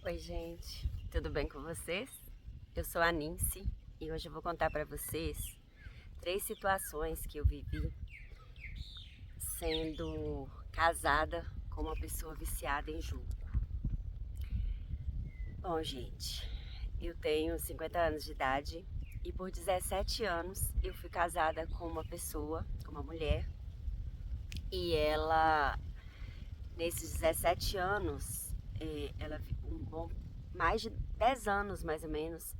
Oi, gente, tudo bem com vocês? Eu sou a Nincy e hoje eu vou contar para vocês 3 situações que eu vivi sendo casada com uma pessoa viciada em jogo. Bom, gente, eu tenho 50 anos de idade e por 17 anos eu fui casada com uma pessoa, com uma mulher, e ela, nesses 17 anos, ela, mais de 10 anos mais ou menos,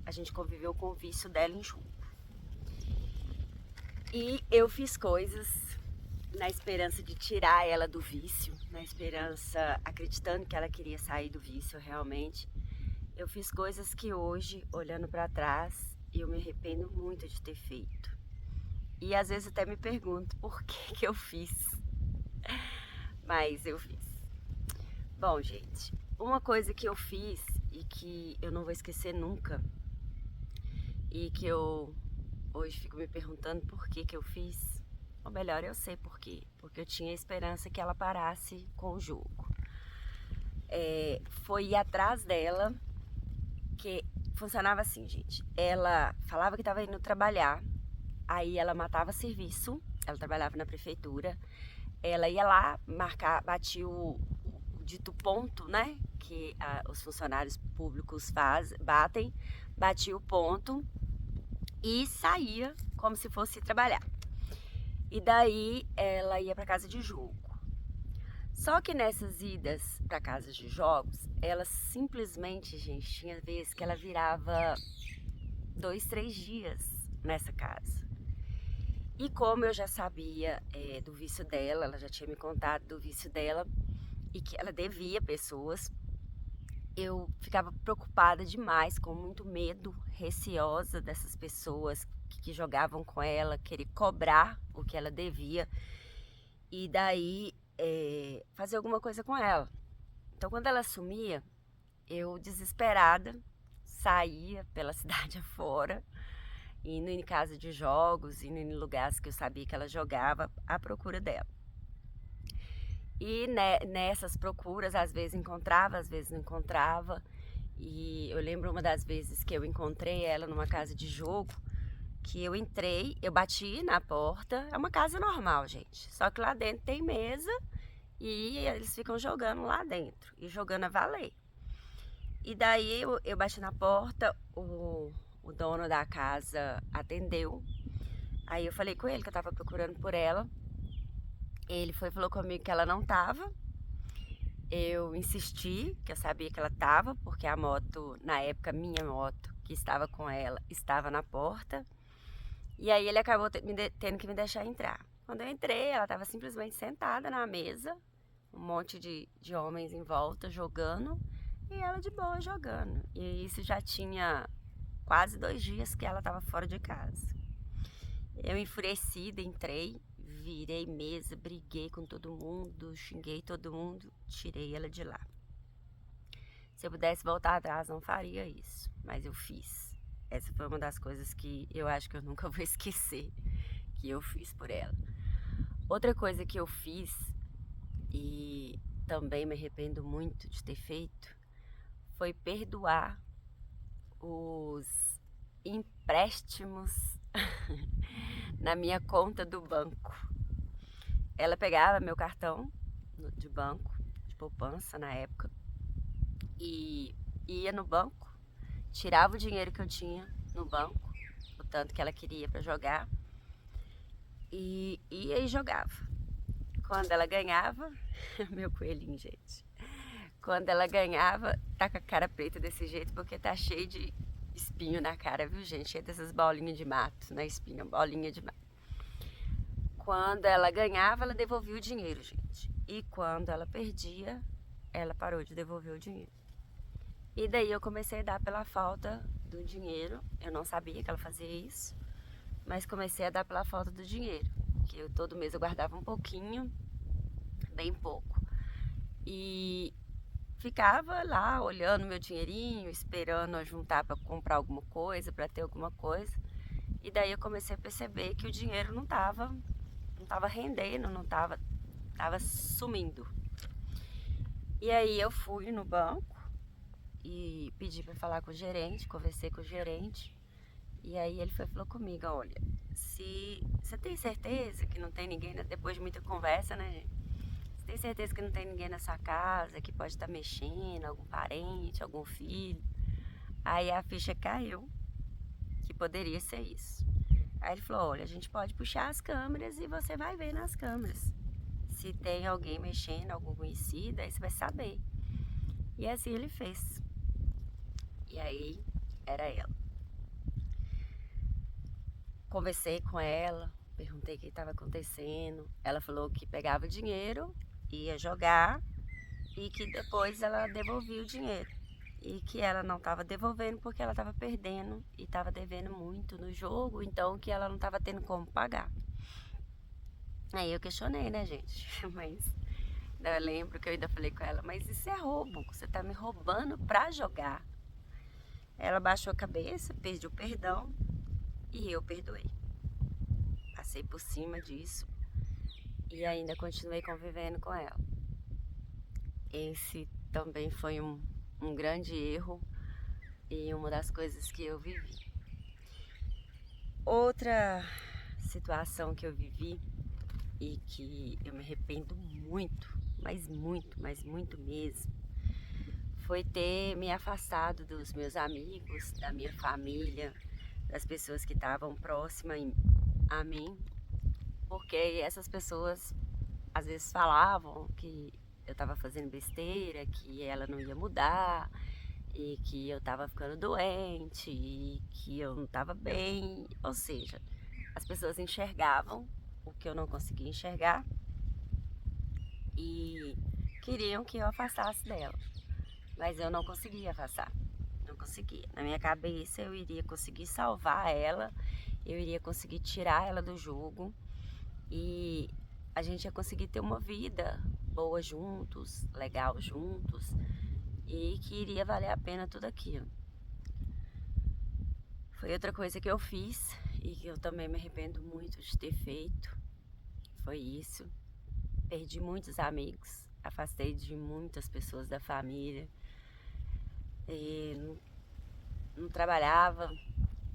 a gente conviveu com o vício dela em jogo. E eu fiz coisas na esperança de tirar ela do vício, na esperança, acreditando que ela queria sair do vício realmente. Eu fiz coisas que hoje, olhando para trás, eu me arrependo muito de ter feito. E às vezes até me pergunto por que eu fiz, mas eu fiz. Bom, gente, uma coisa que eu fiz e que eu não vou esquecer nunca, e que eu hoje fico me perguntando por que eu fiz, ou melhor, eu sei por quê, porque eu tinha esperança que ela parasse com o jogo. Foi ir atrás dela, que funcionava assim, gente. Ela falava que estava indo trabalhar, aí ela matava serviço, ela trabalhava na prefeitura, ela ia lá, batia o dito ponto, né, que os funcionários públicos batem, batia o ponto e saía como se fosse trabalhar. E daí ela ia para casa de jogo. Só que nessas idas para casas de jogos, ela simplesmente, gente, tinha vezes que ela virava 2, 3 dias nessa casa. E como eu já sabia do vício dela, ela já tinha me contado do vício dela e que ela devia pessoas, eu ficava preocupada demais, com muito medo, receosa dessas pessoas que jogavam com ela, querer cobrar o que ela devia e daí fazer alguma coisa com ela. Então, quando ela sumia, eu desesperada saía pela cidade afora, indo em casa de jogos, indo em lugares que eu sabia que ela jogava, à procura dela. E nessas procuras, às vezes encontrava, às vezes não encontrava. E eu lembro uma das vezes que eu encontrei ela numa casa de jogo, que eu entrei, eu bati na porta, é uma casa normal, gente. Só que lá dentro tem mesa e eles ficam jogando lá dentro, e jogando a valer. E daí eu bati na porta, o dono da casa atendeu. Aí eu falei com ele que eu tava procurando por ela. Ele falou comigo que ela não tava. Eu insisti, que eu sabia que ela tava, porque a moto, na época, minha moto, que estava com ela, estava na porta. E aí ele acabou tendo que me deixar entrar. Quando eu entrei, ela estava simplesmente sentada na mesa, um monte de homens em volta jogando, e ela de boa jogando. E isso já tinha quase 2 dias que ela estava fora de casa. Eu, enfurecida, entrei, virei mesa, briguei com todo mundo, xinguei todo mundo, tirei ela de lá. Se eu pudesse voltar atrás, não faria isso, mas eu fiz. Essa foi uma das coisas que eu acho que eu nunca vou esquecer, que eu fiz por ela. Outra coisa que eu fiz, e também me arrependo muito de ter feito, foi perdoar os empréstimos na minha conta do banco. Ela pegava meu cartão de banco, de poupança na época, e ia no banco, tirava o dinheiro que eu tinha no banco, o tanto que ela queria para jogar, e ia e jogava. Quando ela ganhava, meu coelhinho, gente, quando ela ganhava, tá com a cara preta desse jeito, porque tá cheio de espinho na cara, viu, gente? Cheio dessas bolinhas de mato na espinha, bolinha de mato. Quando ela ganhava, ela devolvia o dinheiro, gente. E quando ela perdia, ela parou de devolver o dinheiro. E daí eu comecei a dar pela falta do dinheiro. Eu não sabia que ela fazia isso, mas comecei a dar pela falta do dinheiro. Que eu todo mês eu guardava um pouquinho, bem pouco. E ficava lá olhando meu dinheirinho, esperando eu juntar para comprar alguma coisa, para ter alguma coisa. E daí eu comecei a perceber que o dinheiro não tava rendendo, não tava sumindo. E aí eu fui no banco e pedi para falar com o gerente, conversei com o gerente. E aí ele falou comigo, olha, se você tem certeza que não tem ninguém, depois de muita conversa, né, gente? Você tem certeza que não tem ninguém na sua casa, que pode estar mexendo, algum parente, algum filho? Aí a ficha caiu, que poderia ser isso. Aí ele falou, olha, a gente pode puxar as câmeras e você vai ver nas câmeras. Se tem alguém mexendo, algum conhecido, aí você vai saber. E assim ele fez. E aí era ela. Conversei com ela, perguntei o que estava acontecendo. Ela falou que pegava o dinheiro, ia jogar e que depois ela devolvia o dinheiro. E que ela não estava devolvendo porque ela estava perdendo e estava devendo muito no jogo, então que ela não estava tendo como pagar. Aí eu questionei, né, gente? Mas eu lembro que eu ainda falei com ela, mas isso é roubo, você tá me roubando pra jogar. Ela baixou a cabeça, pediu perdão e eu perdoei. Passei por cima disso e ainda continuei convivendo com ela. Esse também foi um grande erro e uma das coisas que eu vivi. Outra situação que eu vivi e que eu me arrependo muito, mas muito mesmo, foi ter me afastado dos meus amigos, da minha família, das pessoas que estavam próximas a mim, porque essas pessoas às vezes falavam que eu estava fazendo besteira, que ela não ia mudar, e que eu estava ficando doente, e que eu não estava bem. Ou seja, as pessoas enxergavam o que eu não conseguia enxergar e queriam que eu afastasse dela. Mas eu não conseguia afastar, não conseguia. Na minha cabeça eu iria conseguir salvar ela, eu iria conseguir tirar ela do jogo e a gente ia conseguir ter uma vida boa juntos, legal juntos e que iria valer a pena tudo aquilo. Foi outra coisa que eu fiz e que eu também me arrependo muito de ter feito. Foi isso. Perdi muitos amigos, afastei de muitas pessoas da família. E não trabalhava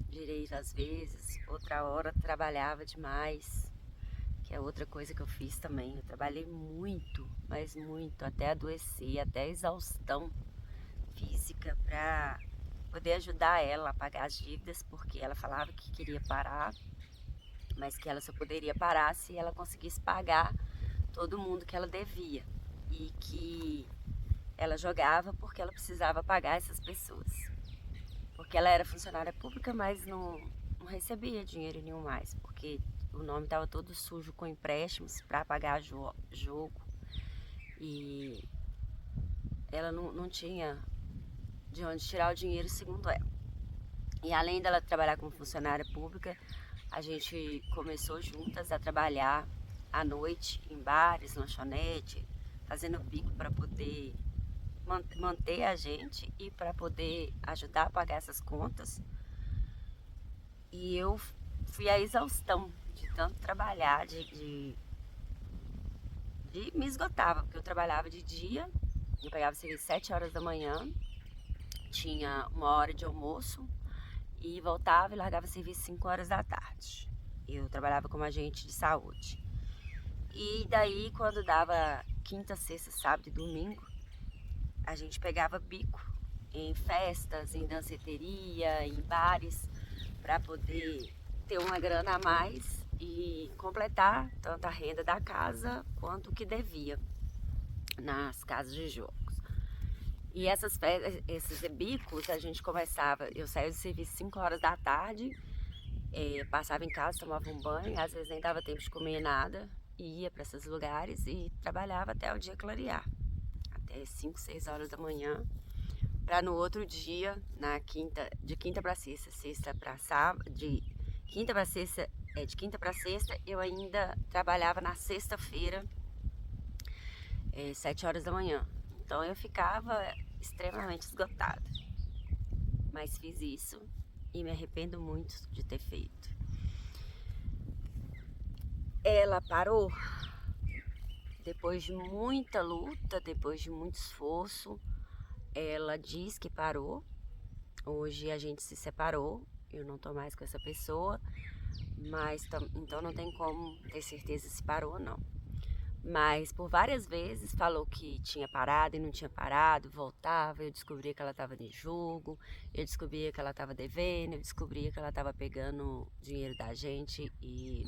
direito às vezes, outra hora trabalhava demais, que é outra coisa que eu fiz também. Eu trabalhei muito, mas muito, até adoecer, até exaustão física para poder ajudar ela a pagar as dívidas, porque ela falava que queria parar, mas que ela só poderia parar se ela conseguisse pagar todo mundo que ela devia e que ela jogava porque ela precisava pagar essas pessoas. Porque ela era funcionária pública, mas não recebia dinheiro nenhum mais, porque o nome estava todo sujo com empréstimos para pagar jogo e ela não tinha de onde tirar o dinheiro, segundo ela. E além dela trabalhar como funcionária pública, a gente começou juntas a trabalhar à noite em bares, lanchonete, fazendo bico para poder manter a gente e para poder ajudar a pagar essas contas. E eu fui à exaustão de tanto trabalhar, de me esgotava, porque eu trabalhava de dia, eu pegava serviço 7 horas da manhã, tinha 1 hora de almoço e voltava e largava serviço 5 horas da tarde. Eu trabalhava como agente de saúde. E daí, quando dava quinta, sexta, sábado e domingo, a gente pegava bico em festas, em danceteria, em bares, para poder ter uma grana a mais e completar tanto a renda da casa quanto o que devia nas casas de jogos. E esses bicos a gente começava, eu saía do serviço 5 horas da tarde, passava em casa, tomava um banho, às vezes nem dava tempo de comer nada, ia para esses lugares e trabalhava até o dia clarear, até 5, 6 horas da manhã, para no outro dia, de quinta para sexta, sexta para sábado, de quinta para sexta, eu ainda trabalhava na sexta-feira, 7 horas da manhã. Então eu ficava extremamente esgotada. Mas fiz isso e me arrependo muito de ter feito. Ela parou? depois de muita luta, depois de muito esforço, ela diz que parou. Hoje a gente se separou, eu não tô mais com essa pessoa, mas então não tem como ter certeza se parou ou não. Mas por várias vezes falou que tinha parado e não tinha parado, voltava, eu descobria que ela estava de jogo, eu descobria que ela estava devendo, eu descobria que ela estava pegando dinheiro da gente e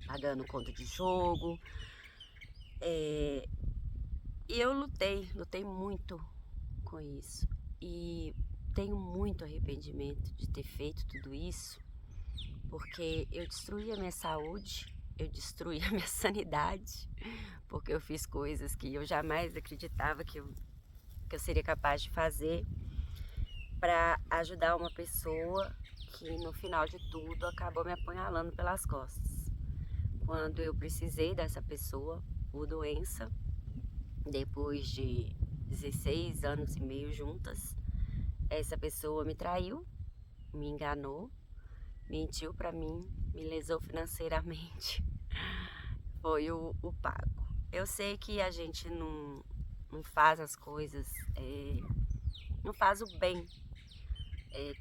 pagando conta de jogo. E eu lutei muito com isso. E tenho muito arrependimento de ter feito tudo isso, porque eu destruí a minha saúde, eu destruí a minha sanidade, porque eu fiz coisas que eu jamais acreditava que eu seria capaz de fazer para ajudar uma pessoa que no final de tudo acabou me apunhalando pelas costas. Quando eu precisei dessa pessoa por doença, depois de 16 anos e meio juntas, essa pessoa me traiu, me enganou, mentiu para mim, me lesou financeiramente. Foi o pago. Eu sei que a gente não faz as coisas, não faz o bem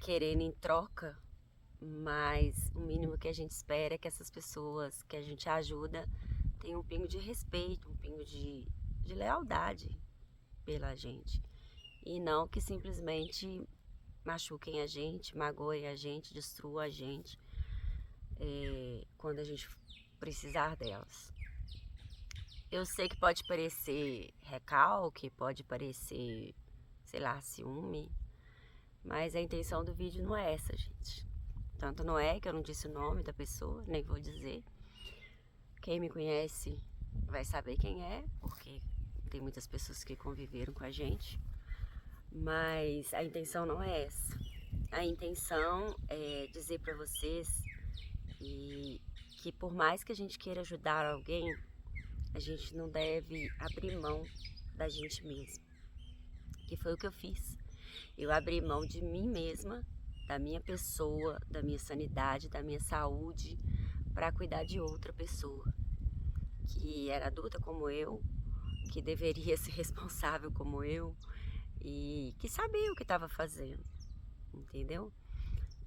querendo em troca, mas o mínimo que a gente espera é que essas pessoas que a gente ajuda tenham um pingo de respeito, um pingo de lealdade pela gente. E não que simplesmente machuquem a gente, magoem a gente, destruam a gente quando a gente precisar delas. Eu sei que pode parecer recalque, pode parecer, sei lá, ciúme, mas a intenção do vídeo não é essa, gente. Tanto não é que eu não disse o nome da pessoa, nem vou dizer. Quem me conhece vai saber quem é, porque tem muitas pessoas que conviveram com a gente. Mas a intenção não é essa. A intenção é dizer para vocês que por mais que a gente queira ajudar alguém, a gente não deve abrir mão da gente mesma. Que foi o que eu fiz. Eu abri mão de mim mesma, da minha pessoa, da minha sanidade, da minha saúde, para cuidar de outra pessoa que era adulta como eu, que deveria ser responsável como eu e que sabia o que estava fazendo, entendeu?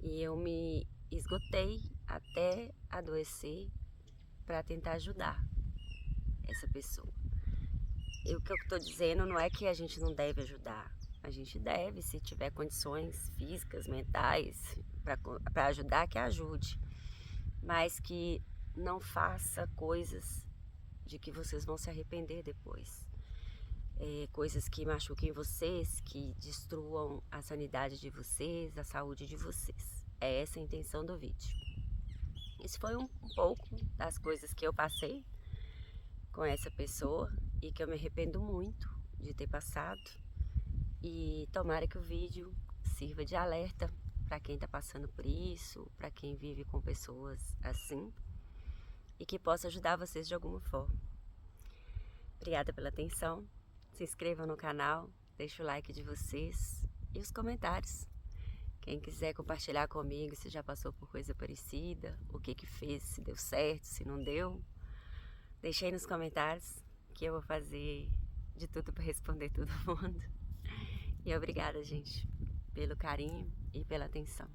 E eu me esgotei até adoecer para tentar ajudar essa pessoa. E o que eu estou dizendo não é que a gente não deve ajudar. A gente deve, se tiver condições físicas, mentais, para ajudar, que ajude. Mas que não faça coisas de que vocês vão se arrepender depois. Coisas que machuquem vocês, que destruam a sanidade de vocês, a saúde de vocês. É essa a intenção do vídeo. Isso foi um pouco das coisas que eu passei com essa pessoa e que eu me arrependo muito de ter passado. E tomara que o vídeo sirva de alerta para quem está passando por isso, para quem vive com pessoas assim, e que possa ajudar vocês de alguma forma. Obrigada pela atenção. Se inscrevam no canal, deixa o like de vocês e os comentários. Quem quiser compartilhar comigo se já passou por coisa parecida, o que fez, se deu certo, se não deu, deixe aí nos comentários que eu vou fazer de tudo para responder todo mundo. E obrigada, gente, pelo carinho e pela atenção.